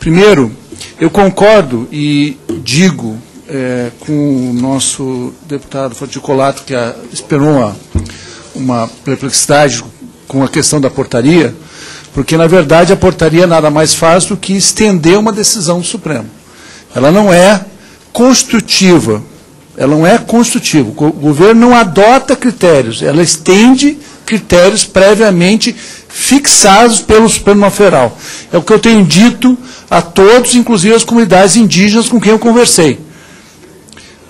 Primeiro, eu concordo e digo com o nosso deputado Forticolato, que esperou uma perplexidade com a questão da portaria, porque, na verdade, a portaria nada mais faz do que estender uma decisão do Supremo. Ela não é constitutiva. Ela não é constitutiva. O governo não adota critérios, ela estende critérios previamente fixados pelo Supremo Federal. É o que eu tenho dito a todos, inclusive as comunidades indígenas com quem eu conversei.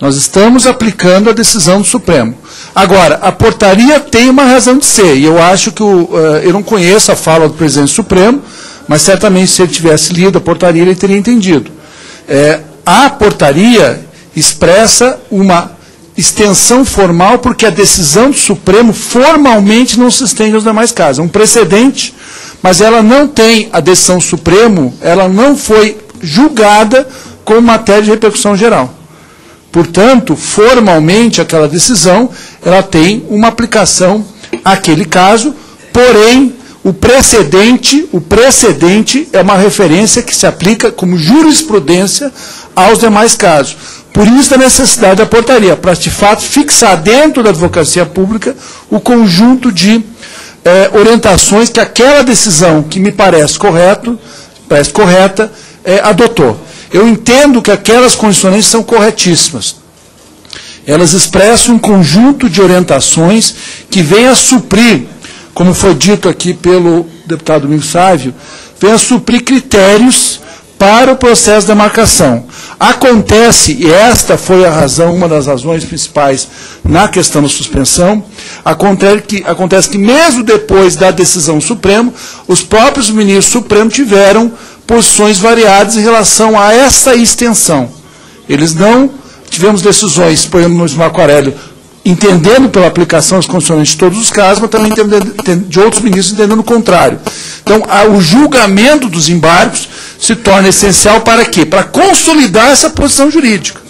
Nós estamos aplicando a decisão do Supremo. Agora, a portaria tem uma razão de ser, e eu acho que eu não conheço a fala do presidente do Supremo, mas certamente se ele tivesse lido a portaria, ele teria entendido. A portaria expressa uma extensão formal, porque a decisão do Supremo formalmente não se estende aos demais casos. É um precedente, mas ela não tem, a decisão do Supremo, ela não foi julgada como matéria de repercussão geral. Portanto, formalmente, aquela decisão, ela tem uma aplicação àquele caso, porém, o precedente é uma referência que se aplica como jurisprudência aos demais casos. Por isso a necessidade da portaria, para, de fato, fixar dentro da advocacia pública o conjunto de orientações que aquela decisão, que me parece correta, adotou. Eu entendo que aquelas condicionantes são corretíssimas. Elas expressam um conjunto de orientações que vem a suprir, como foi dito aqui pelo deputado Domingos Sávio, vem a suprir critérios para o processo de demarcação. Acontece, e esta foi a razão, uma das razões principais na questão da suspensão, acontece que mesmo depois da decisão do Supremo, os próprios ministros do Supremo tiveram posições variadas em relação a essa extensão. Eles não tivemos decisões, por exemplo, no Marco Aurélio, entendendo pela aplicação das condicionantes de todos os casos, mas também de outros ministros entendendo o contrário. Então, o julgamento dos embargos se torna essencial para quê? Para consolidar essa posição jurídica.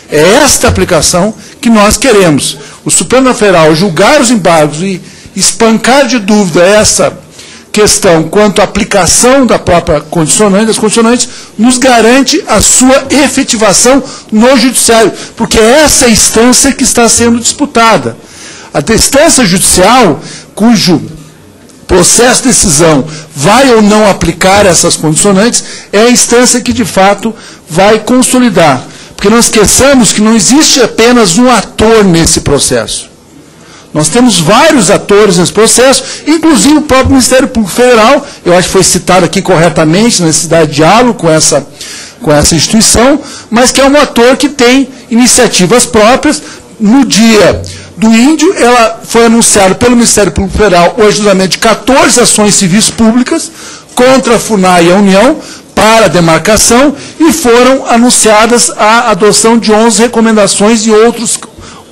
É esta aplicação que nós queremos. O Supremo Federal julgar os embargos e espancar de dúvida essa questão quanto à aplicação da própria condicionante, das condicionantes, nos garante a sua efetivação no judiciário, porque é essa instância que está sendo disputada. A instância judicial, cujo processo de decisão vai ou não aplicar essas condicionantes, é a instância que, de fato, vai consolidar. Porque não esqueçamos que não existe apenas um ator nesse processo. Nós temos vários atores nesse processo, inclusive o próprio Ministério Público Federal, eu acho que foi citado aqui corretamente, na necessidade de diálogo com essa instituição, mas que é um ator que tem iniciativas próprias. No dia do Índio, ela foi anunciada pelo Ministério Público Federal o ajuizamento de 14 ações civis públicas contra a FUNAI e a União para a demarcação, e foram anunciadas a adoção de 11 recomendações e outros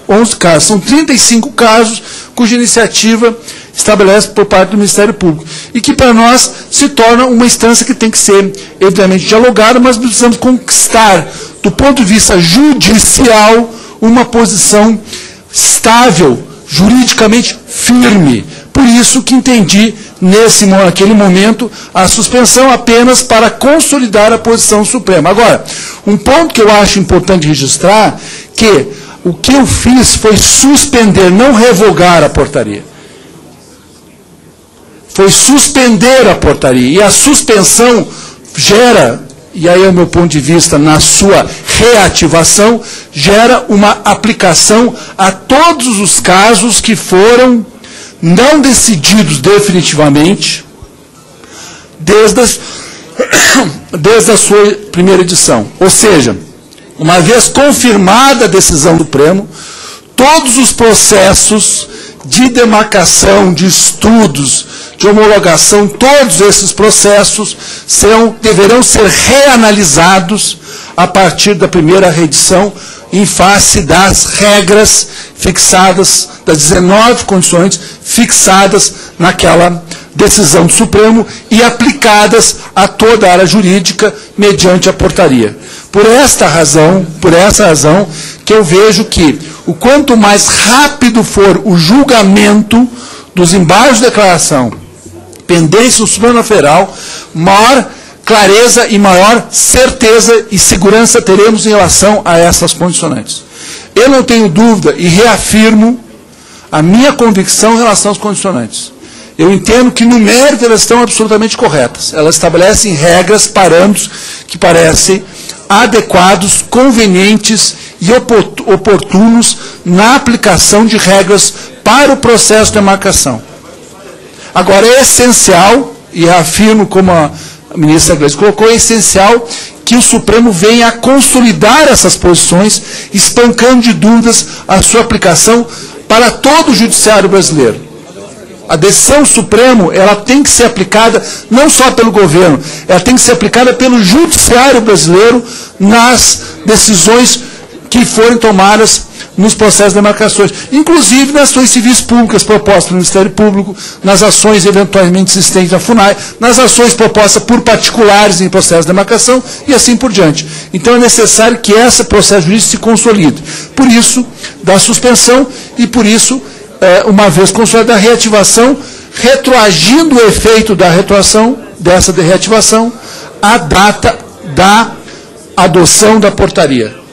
11 casos. São 35 casos cuja iniciativa estabelece por parte do Ministério Público. E que, para nós, se torna uma instância que tem que ser, evidentemente, dialogada, mas precisamos conquistar, do ponto de vista judicial, uma posição estável, juridicamente firme. Por isso que entendi, naquele momento, a suspensão apenas para consolidar a posição suprema. Agora, um ponto que eu acho importante registrar, que o que eu fiz foi suspender, não revogar a portaria. Foi suspender a portaria. E a suspensão gera, e aí é o meu ponto de vista, na sua reativação, gera uma aplicação a todos os casos que foram não decididos definitivamente desde a sua primeira edição. Ou seja, uma vez confirmada a decisão do Supremo, todos os processos de demarcação, de estudos, de homologação, todos esses processos deverão ser reanalisados a partir da primeira reedição, em face das regras fixadas, das 19 condições fixadas naquela decisão do Supremo e aplicadas a toda a área jurídica mediante a portaria. Por essa razão, que eu vejo que o quanto mais rápido for o julgamento dos embargos de declaração pendentes no Supremo Federal, maior clareza e maior certeza e segurança teremos em relação a essas condicionantes. Eu não tenho dúvida e reafirmo a minha convicção em relação às condicionantes. Eu entendo que, no mérito, elas estão absolutamente corretas. Elas estabelecem regras, parâmetros que parecem adequados, convenientes e oportunos na aplicação de regras para o processo de demarcação. Agora, é essencial, e afirmo como a ministra Gleisi colocou, é essencial que o Supremo venha a consolidar essas posições, espancando de dúvidas a sua aplicação para todo o judiciário brasileiro. A decisão do Supremo, ela tem que ser aplicada não só pelo governo, ela tem que ser aplicada pelo judiciário brasileiro nas decisões que forem tomadas nos processos de demarcações, inclusive nas ações civis públicas propostas pelo Ministério Público, nas ações eventualmente existentes da FUNAI, nas ações propostas por particulares em processo de demarcação e assim por diante. Então é necessário que esse processo jurídico se consolide. Por isso, da suspensão e por isso, uma vez consolidada a reativação, retroagindo o efeito da retroação, dessa de reativação, a data da adoção da portaria.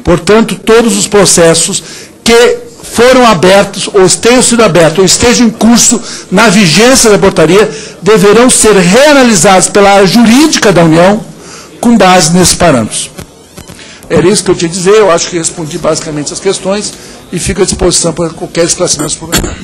Portanto, todos os processos que foram abertos, ou tenham sido abertos, ou estejam em curso na vigência da portaria, deverão ser reanalisados pela área jurídica da União com base nesses parâmetros. Era isso que eu tinha a dizer, eu acho que respondi basicamente as questões e fico à disposição para qualquer esclarecimento suplementar.